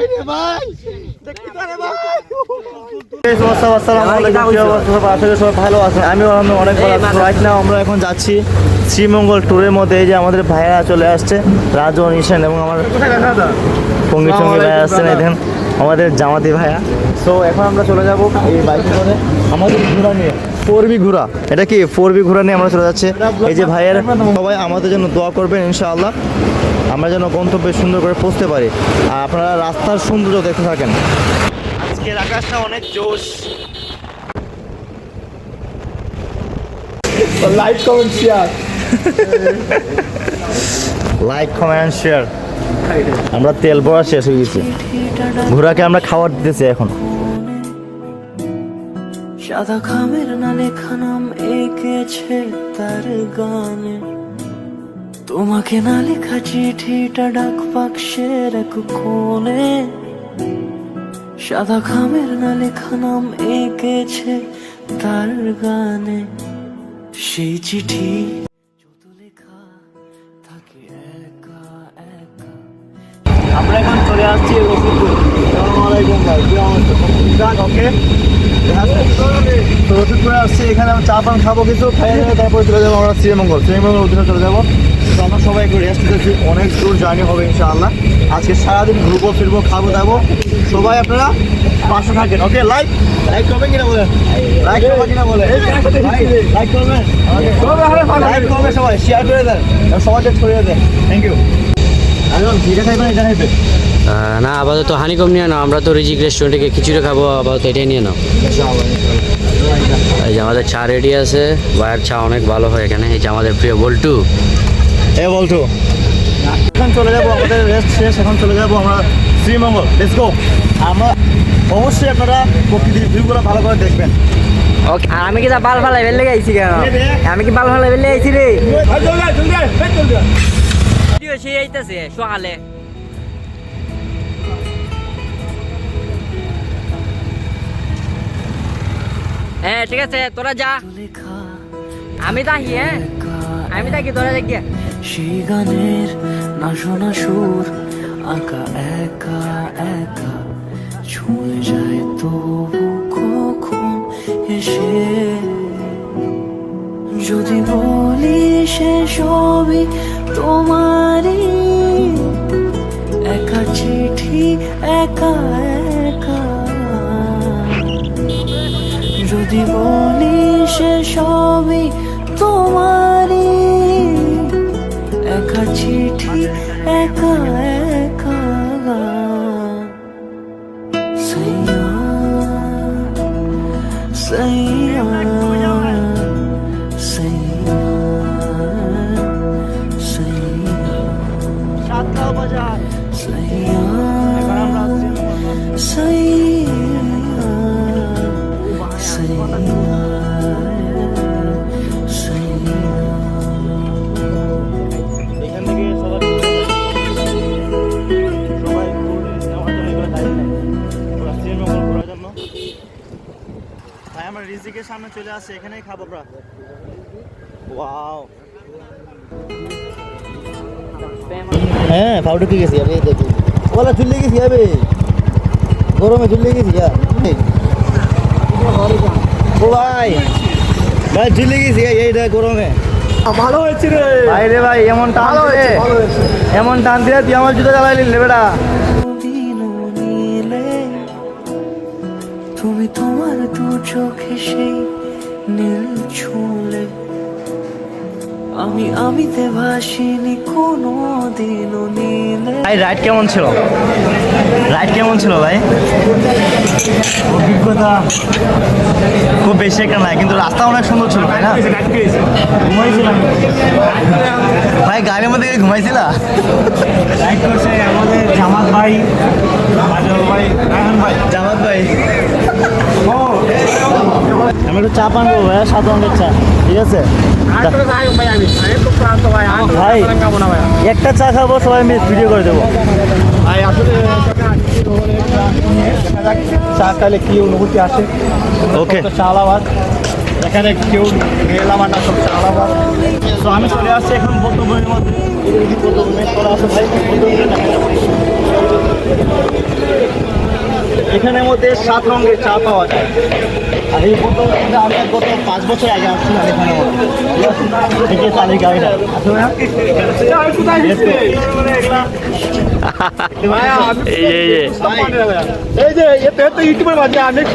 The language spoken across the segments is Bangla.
ভাই রে ভাই দেখি তো রে ভাই। সবাই ভালো আছেন, আমিও অনেক ভালো আছি। রাইট নাও আমরা এখন যাচ্ছি শ্রীমঙ্গল ট্যুরের মধ্যে। এই যে আমাদের ভাইয়া চলে আসছে, রাজু, নিশান এবং আমার সঙ্গী সঙ্গী ভাইয়া আসছেন। এই দেখেন আমাদের জামাতি ভাইয়া। সো এখন আমরা চলে যাব এই বাইকে করে আমাদের ঘোরা নিয়ে, 4B ঘোরা। এটা কি 4B ঘোরা নিয়ে আমরা চলে যাচ্ছি। এই যে ভাইয়ের সবাই আমাদের জন্য দোয়া করবেন ইনশাআল্লাহ, আমরা যেন গন্তব্যে সুন্দর করে পৌঁছতে পারি। আর আপনারা রাস্তার সৌন্দর্য দেখতে থাকেন। আজকের আকাশটা অনেক জোশ। Like comment share, like comment share. আমরা তেল ভরা শেষ হয়ে গেছি, ঘোড়াকে আমরা খাবার দিতেছি এখন। সাদা খামের না লেখা নাম এঁকেছে তার গানে, তোমাকে না লেখা চিঠিটা ডাক বাক্সের এক কোণে। সাদা খামের না লেখা নাম এঁকেছে তার গানে, সেই চিঠি যত লেখা থাকে একা একা। আমরা এখন চলে আসছি রসুলপুর। আসসালামু আলাইকুম ভাই, কি অবস্থা? ওকে, তো রসুলপুরে আসছি, এখানে আমরা চা পান খাবো, কিছু খাই, তারপরে চলে যাবো আমরা শ্রীমঙ্গল উদ্দেশ্যে চলে যাবো। তো আমরা সবাই একটু রেস্ট নিতেছি, অনেক দূর জার্নি হবে ইনশাআল্লাহ। আজকে সারাদিন ঘুরবো ফিরবো, খাবো দাবো। সবাই আপনারা পাশে থাকেন। ওকে, লাইক করবেন কিনা বলেন, লাইক করবেন কিনা বলেন, লাইক করবেন, লাইক করবেন, সবাই শেয়ার করে দেন, সবাইকে ছড়িয়ে দেন। Thank you. এখন ভিডিও খাইবেন, এটা খাইবে না আপাতত হানিকম নিয়ে নাও, আমরা তো রিজিক রেস্টুরেন্ট থেকে খিচুড়ি খাবো, আপাতত এটাই নিয়ে নাও। এই যে আমাদের চা রেডি আছে, ভাইয়ের চা অনেক ভালো হয় এখানে। এই যে আমাদের প্রিয় বল্টু, বল্টু। এখন চলে যাবো, আমাদের রেস্ট শেষ, এখন চলে যাবো আমরা শ্রীমঙ্গল। Let's go. আমরা অবশ্যই আপনারা প্রকৃতির ভিউগুলো ভালো করে দেখবেন। ওকে, আর আমি কি তা বাল ফালাই বেলে গেছি কেন? আমি কি বাল ফালাই বেলে গেছি রে? ভিডিও সেই আইতাছে সকালে। হ্যাঁ ঠিক আছে, তোরা যা, আমি থাকি। হ্যাঁ আমি থাকি, তোরা দেখি। সেই গানের না শোনা সুর আঁকা একা একা ছুঁয়ে যায় তবু কখন এসে। যদি বলি সে সবই তোমারই, একা চিঠি একা একা। যদি বলি সে সবই তোমারই, একা চিঠি একা একা। সাইয়া সাইয়া সাইয়া সাইয়া এখান থেকে সবাই শ্রীমঙ্গল ঘোরার জন্য। ভাই আমরা রিজিকের সামনে চলে আসছি, এখানেই খাবো আমরা। ওয়াও, হ্যাঁ পাউডার কি গেছি আমি দেখি, ওলা ঝুলে গেছি হবে, গরমে ঝুলে গেছি। ও ভাই ভাই ঝুলে গেছি এইটা গরমে। ভালো হয়েছে রে ভাই, রে ভাই এমন টান দিলে, এমন টান দিলে তুই আমার জুতো জ্বালাইলি রে বেটা। তুমি তোমার দু চোখে সেই নীল ছুঁলে, আমিতে ভাসিনি কোনো দিনও নীলে। ভাই রাইড কেমন ছিল, রাইড কেমন ছিল ভাই? অভিজ্ঞতা খুব বেশি একটা নাই, কিন্তু রাস্তা অনেক সুন্দর ছিল তাই না? ঘুমাইছিলাম ভাই, গাড়ির মধ্যে ঘুমাইছিলা? রাইড করছে আমাদের জামাত ভাই, ভাই রায়হান ভাই, জামাত ভাই। আমি একটু চা পান করবো ভাই, 7 রঙের চা, ঠিক আছে ভাই? একটা চা খাবো, সবাই মিলে ভিডিও করে দেবো ভাই। আসলে চা খাইলে কি অনুভূতি আসে, ওকে চা আলাদা। এখানে কেউ মেলাম না, সব আলাদা। তো আমি চলে আসছি এখন বৌদ্ধভূমির মধ্যে। বৌদ্ধভূমি চলে আসো ভাই, বৌদ্ধভূমি এখানের মধ্যে 7 রঙের চা পাওয়া যায়। আর এই বৌদ্ধভূমিতে আমি গত 5 বছর আগে আসছিলাম এখানের মধ্যে। দেখে চালি গাড়িটা আসলে এই যে এতে তো ইউটিউবের মাঝে অনেক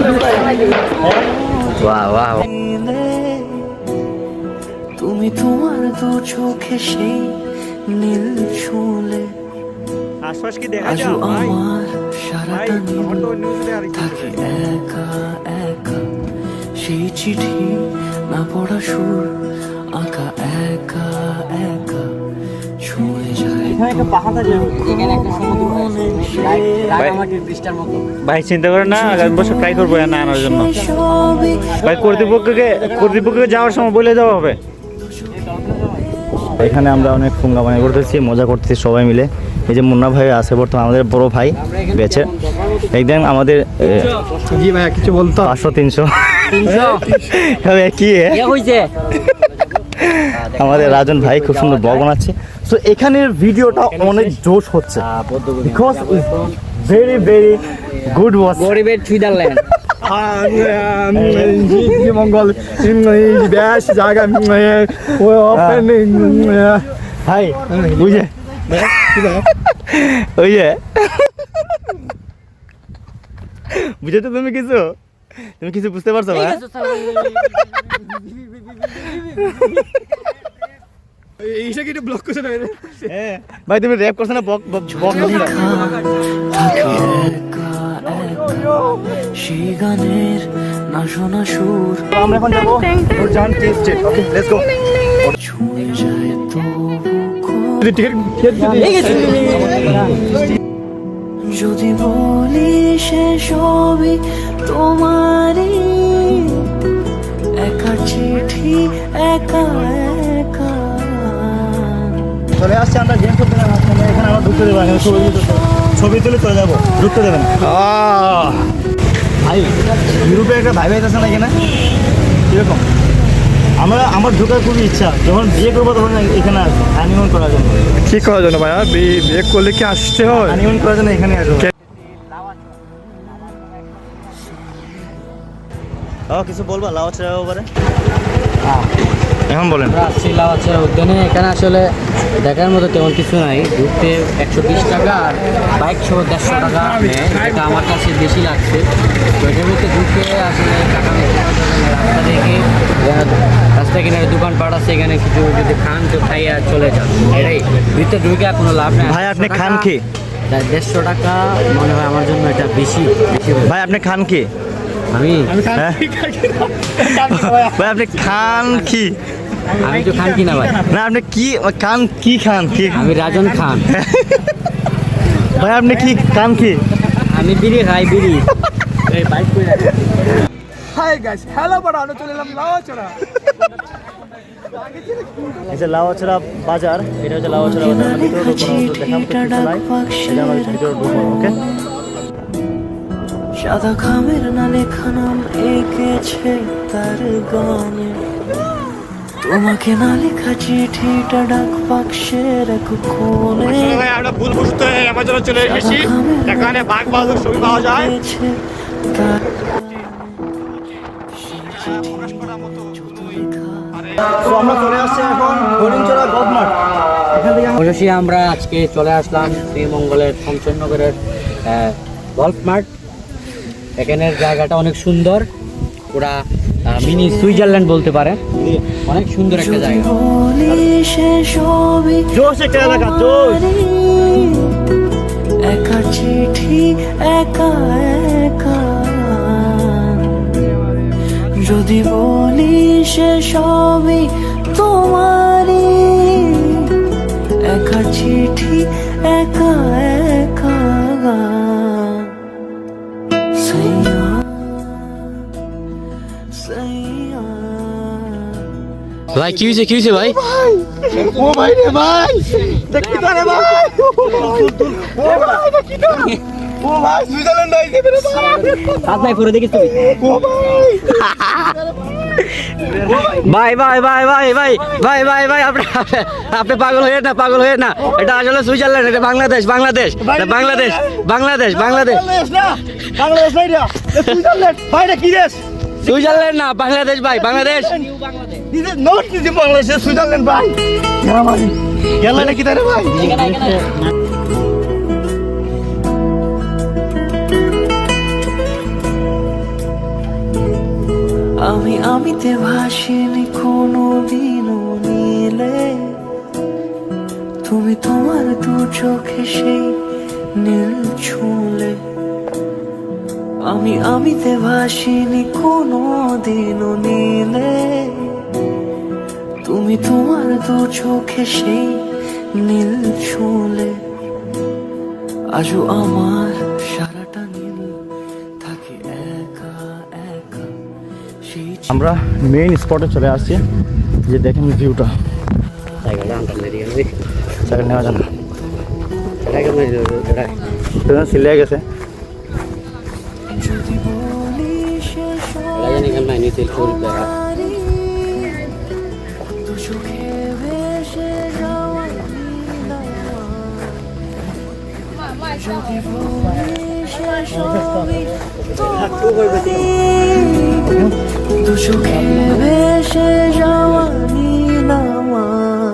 বাহ বাহ। তুমি তোমার দু চোখে সেই নীল ছুলে আশপাশ কি দেখা আজও আমার সারাটা নীল থাকে একা একা, সেই চিঠি না পড়া সুর আঁকা একা একা ছুঁয়ে যায় ভাই চিন্তা করে না, আগামী বছর ট্রাই করবো না আনার জন্য। ভাই কর্তৃপক্ষকে যাওয়ার সময় বলে দেওয়া হবে। এখানে আমরা অনেক ফুঙ্গাবানি করতেছি, মজা করতেছি সবাই মিলে। এই যে মুন্না ভাই আছে বর্তমানে আমাদের বড় ভাই বেঁচে, একদিন আমাদের জি ভাইয়া কিছু বলতো? 500-300 কি হয়েছে? আমাদের রাজন ভাই খুব সুন্দর ব্লগ বানাচ্ছে। সো এখানের ভিডিওটা অনেক জোশ হচ্ছে, because very very good watch. গরিবের সুইজারল্যান্ড। মঙ্গল বেশ জায়গা হাই বুঝে ওই যে বুঝে তো তুমি কিছু বুঝতে পারছো না? এইটাকে একটু ব্লক করছে না? ভাই তুমি র্যাপ করছো না? বক থাকে একা একা, সেই গানের না শোনা সুর আমরা এখন যাবো নূরজাহান টি স্টেট। Okay let's go. ছুঁয়ে যায় তবু যদি বলি সে সবই তোমারই, একা চিঠি একা একা চলে আসছে আমরা গেম করতে যাবো। এখানে আমরা ঢুকতে দেবো, এখানে ছবি তুলে চলে যাবো, ঢুকতে দেবেন। ভাই ইউরোপে একটা ভাই আছে না এখানে, কিরকম? আমার ঢোকার খুবই ইচ্ছা, যখন বিয়ে করবো তখন এখানে আসবো হানিমুন করার জন্য। কি করার জন্য ভাইয়া? বিয়ে করলে কি আসতে হয়? হানিমুন করার জন্য এখানে আসবো। কিছু বলবা লাওয়াচড়া ব্যাপারে? এখন বলেন। আছে উদ্যানে, এখানে আসলে দেখার মতো তেমন কিছু নাই। ঘুরতে 120 টাকা আর বাইক সহ 150 টাকা নেয়, এটা আমার কাছে বেশি লাগছে। তো এটার ভিতরে ঢুকে আসলে টাকা রাস্তা দেখে রাস্তা কিনারে দোকানপাট আছে, এখানে কিছু যদি খান তো খাইয়া চলে যান, এটাই। ভিতরে ঢুকে কোনো লাভ নেই। ভাই আপনি খান কি? 150 টাকা মনে হয় আমার জন্য এটা বেশি ভাই আপনি খান কি? আমি হ্যাঁ? ভাই আপনি খান কি? আমি তো খান কি না ভাই? না আপনি কি খান কি? আমি রাজন খান। ভাই আপনি কি খান কি? আমি বিড়ি খাই, বিড়ি। হাই গাইস, হ্যালো বড়, আমরা চলে এলাম লাওয়াচড়া। এই যে লাওয়াচড়া বাজার, এটা হচ্ছে লাওয়াচড়া বাজার। আমি ভিতরে ঢুকবো না, তো দেখাম তো কিছু নাই। এটা আমরা ভিতরে ঢুকবো, ওকে? সাদা খামের না লেখা নাম এঁকেছে তার গানে, তোমাকে না লেখা চিঠিটা ডাক বাক্সের এক কোণে। আমরা ভুল বুঝতে অ্যামাজনে চলে এসেছি, এখানে বাঘ বাজার ছবি পাওয়া যায়। এঁকেছে তার তো আমরা চলে আসছি এখন হরিণচড়া গভমার্ট। এখান থেকে অবশ্যই আমরা আজকে চলে আসলাম শ্রীমঙ্গলের শমশেরনগরের গল্ফ মার্ট। এখানের জায়গাটা অনেক সুন্দর, পুরা মিনি সুইজারল্যান্ড বলতে পারে। অনেক সুন্দর একটা জায়গা। বলি সে সবই জোশ একটা এলাকা, জোশ। একা চিঠি একা একা, যদি বলি সে সবই তোমারই, একা চিঠি একা একা সাইয়া সাইয়া। ভাই কি হয়েছে ভাই? ও ভাই রে ভাই, দেখি তো রে ভাই। ও ভাই সুইজারল্যান্ড আইছে রে হাত নাই পরে দেখিস তুই ভাই ভাই ভাই ভাই ভাই ভাই ভাই ভাই ভাই আপনি আপনি পাগল হয়ে না এটা আসলে সুইজারল্যান্ড, এটা বাংলাদেশ বাংলাদেশ এটা বাংলাদেশ বাংলাদেশ বাংলাদেশ না বাংলাদেশ না এটা সুইজারল্যান্ড ভাই এটা কি দেশ সুইজারল্যান্ড না বাংলাদেশ ভাই বাংলাদেশ দিস ইজ নট কি বাংলাদেশ সুইজারল্যান্ড ভাই গেল নাকি তারে ভাই আমিতে ভাসিনি কোনো দিনও নীলে, তুমি তোমার দু চোখে সেই নীল ছুঁলে। আমিতে ভাসিনি কোনো দিনও নীলে, তুমি তোমার দু চোখে সেই নীল ছুঁলে। আজও আমার সারাটা নীল থাকে একা একা সেই আমরা মেইন স্পটে চলে আসছি, যে দেখেন ভিউটা সাইকেল নেওয়া যান সিলে গেছে। যদি বলি শেষ দু চোখে ভেসে যাওয়া নীল আমার। যদি বলি শেষ দু চোখে ভেসে যাওয়া নীল আমার।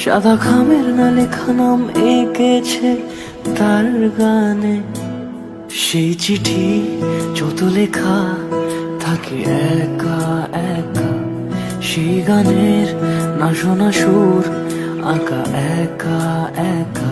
সাদা খামের না লেখা নাম এঁকেছে তার গানে, সেই চিঠি যত লেখা থাকে একা একা। সেই গানের না শোনা সুর আঁকা একা একা।